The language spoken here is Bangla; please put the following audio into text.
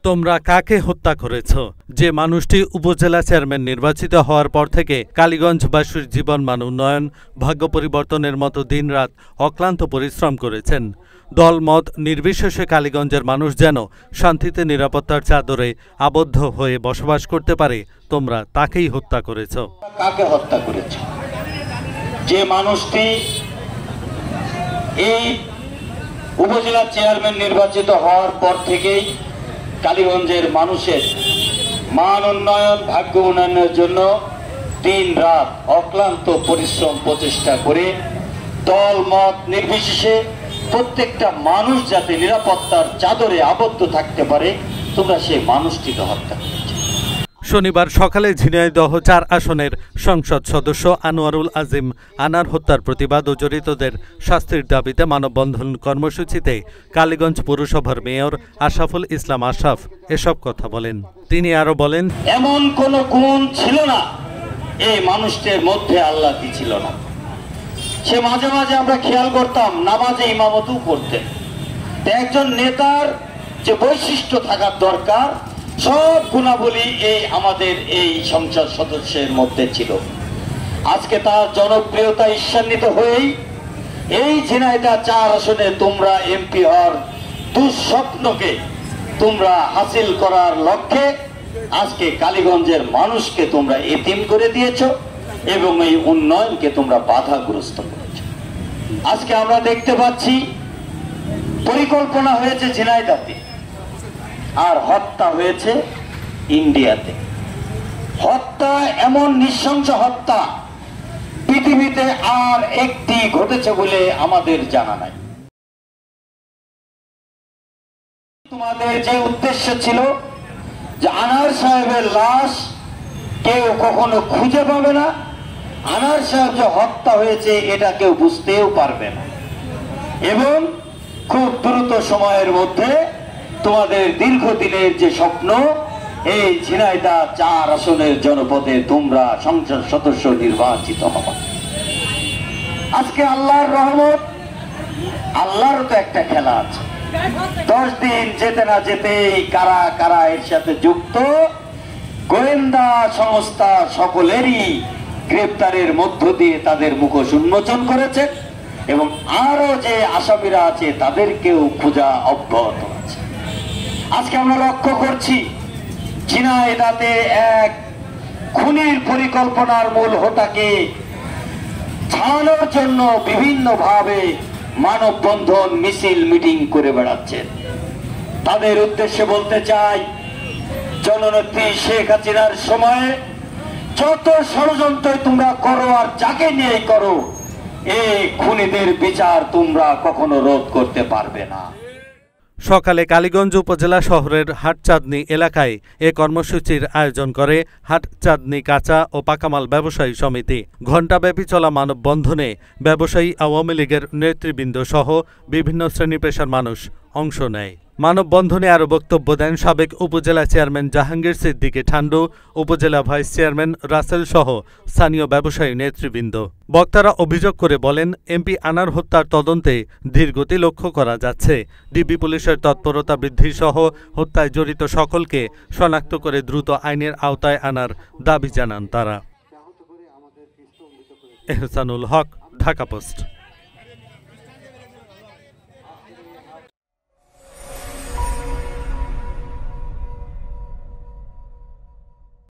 তোমরা কাকে হত্যা করেছ? যে মানুষটি উপজেলা চেয়ারম্যান নির্বাচিত হওয়ার পর থেকে কালীগঞ্জবাসীর জীবনমান উন্নয়ন, ভাগ্য পরিবর্তনের মতো দিনরাত অক্লান্ত পরিশ্রম করেছেন। দলমত নির্বিশেষে কালীগঞ্জের মানুষ যেন শান্তিতে নিরাপত্তার চাদরে আবদ্ধ হয়ে বসবাস করতে পারে, তোমরা তাকেই হত্যা করেছ। কাকে হত্যা করেছ? যে মানুষটি এই উপজেলা চেয়ারম্যান নির্বাচিত হওয়ার পর থেকেই কালীগঞ্জের মানুষের মান উন্নয়ন, ভাগ্য উন্নয়নের জন্য দিন রাত অক্লান্ত পরিশ্রম প্রচেষ্টা করে দল মত নির্বিশেষে প্রত্যেকটা মানুষ যাতে নিরাপত্তার চাদরে আবদ্ধ থাকতে পারে, তোমরা সেই মানুষটিকে হত্যা করেছ। শনিবার সকালে ঝিনাইদহ ৪ আসনের সংসদ সদস্য আনোয়ারুল আজিম আনার হত্যার প্রতিবাদ ও জড়িতদের শাস্তির দাবিতে মানববন্ধন কর্মসূচিতে কালীগঞ্জ পৌরসভার মেয়র আশরাফুল ইসলাম আশরাফ এসব কথা বলেন। তিনি আরো বলেন, এমন কোন গুণ ছিল না এই মানুষটির মধ্যে, আল্লাহ কি ছিল না। সে মাঝে মাঝে আমরা খেয়াল করতাম নামাজে ইমামতও করতেন। একজন নেতার যে বৈশিষ্ট্য থাকার দরকার, সব গুণাবলী এই আমাদের এই সংসদ সদস্যের মধ্যে ছিল। আজকে তার জনপ্রিয়তা ঈর্ষান্বিত হয়েই এই ঝিনাইদহ ৪ আসনে তোমরা এমপি হওয়ার দুঃস্বপ্নকে তোমরা হাসিল করার লক্ষ্যে আজকে কালীগঞ্জের মানুষকে তোমরা এতিম করে দিয়েছ এবং এই উন্নয়নকে তোমরা বাধাগ্রস্ত করেছ। আজকে আমরা দেখতে পাচ্ছি পরিকল্পনা হয়েছে ঝিনাইদহে আর হত্যা হয়েছে ইন্ডিয়াতে। হত্যা, এমন নৃশংস হত্যা পৃথিবীতে আর একটি ঘটেছে বলে আমাদের জানা নাই। তোমাদের যে উদ্দেশ্য ছিল যে আনার সাহেবের লাশ কেউ কখনো খুঁজে পাবে না, আনার সাহেব যে হত্যা হয়েছে এটা কেউ বুঝতেও পারবে না, এবং খুব দ্রুত সময়ের মধ্যে তোমাদের দীর্ঘদিনের যে স্বপ্ন এই ঝিনাইদহ ৪ আসনের জনপদে তোমরা সংসদ সদস্য নির্বাচিত হবে। আজকে আল্লাহর রহমত, আল্লাহর তো একটা খেলা আছে। 10 দিন যেতে না যেতেই কারা কারা এর সাথে যুক্ত গোয়েন্দা সংস্থা সকলেরই গ্রেপ্তারের মধ্য দিয়ে তাদের মুখোশ উন্মোচন করেছে, এবং আরো যে আসামিরা আছে তাদেরকেও খোঁজা অব্যাহত আছে। আজকে আমরা লক্ষ্য করছি ঝিনাইদহে এক খুনের পরিকল্পনার মূল হোতাকে ছাড়ানোর জন্য বিভিন্নভাবে মানববন্ধন, মিছিল, মিটিং করে বেড়াচ্ছেন। তাদের উদ্দেশ্যে বলতে চাই, জননেত্রী শেখ হাসিনার সময়ে যত ষড়যন্ত্র তোমরা করো আর যাকে নিয়ে করো, এই খুনিদের বিচার তোমরা কখনো রোধ করতে পারবে না। সকালে কালীগঞ্জ উপজেলা শহরের হাটচাঁদনী এলাকায় এ কর্মসূচির আয়োজন করে হাটচাঁদনী কাঁচা ও পাকামাল ব্যবসায়ী সমিতি। ঘণ্টাব্যাপী চলা মানববন্ধনে ব্যবসায়ী আওয়ামী লীগের নেতৃবৃন্দ সহ বিভিন্ন শ্রেণী পেশার মানুষ অংশ নেয়। মানববন্ধনে আরও বক্তব্য দেন সাবেক উপজেলা চেয়ারম্যান জাহাঙ্গীর সিদ্দিকী ঠান্ডু, উপজেলা ভাইস চেয়ারম্যান রাসেল সহ স্থানীয় ব্যবসায়ী নেতৃবৃন্দ। বক্তারা অভিযোগ করে বলেন, এমপি আনার হত্যার তদন্তে ধীরগতি লক্ষ্য করা যাচ্ছে। ডিবি পুলিশের তৎপরতা বৃদ্ধি সহ হত্যায় জড়িত সকলকে শনাক্ত করে দ্রুত আইনের আওতায় আনার দাবি জানান তারা। এহসানুল হক, ঢাকা পোস্ট।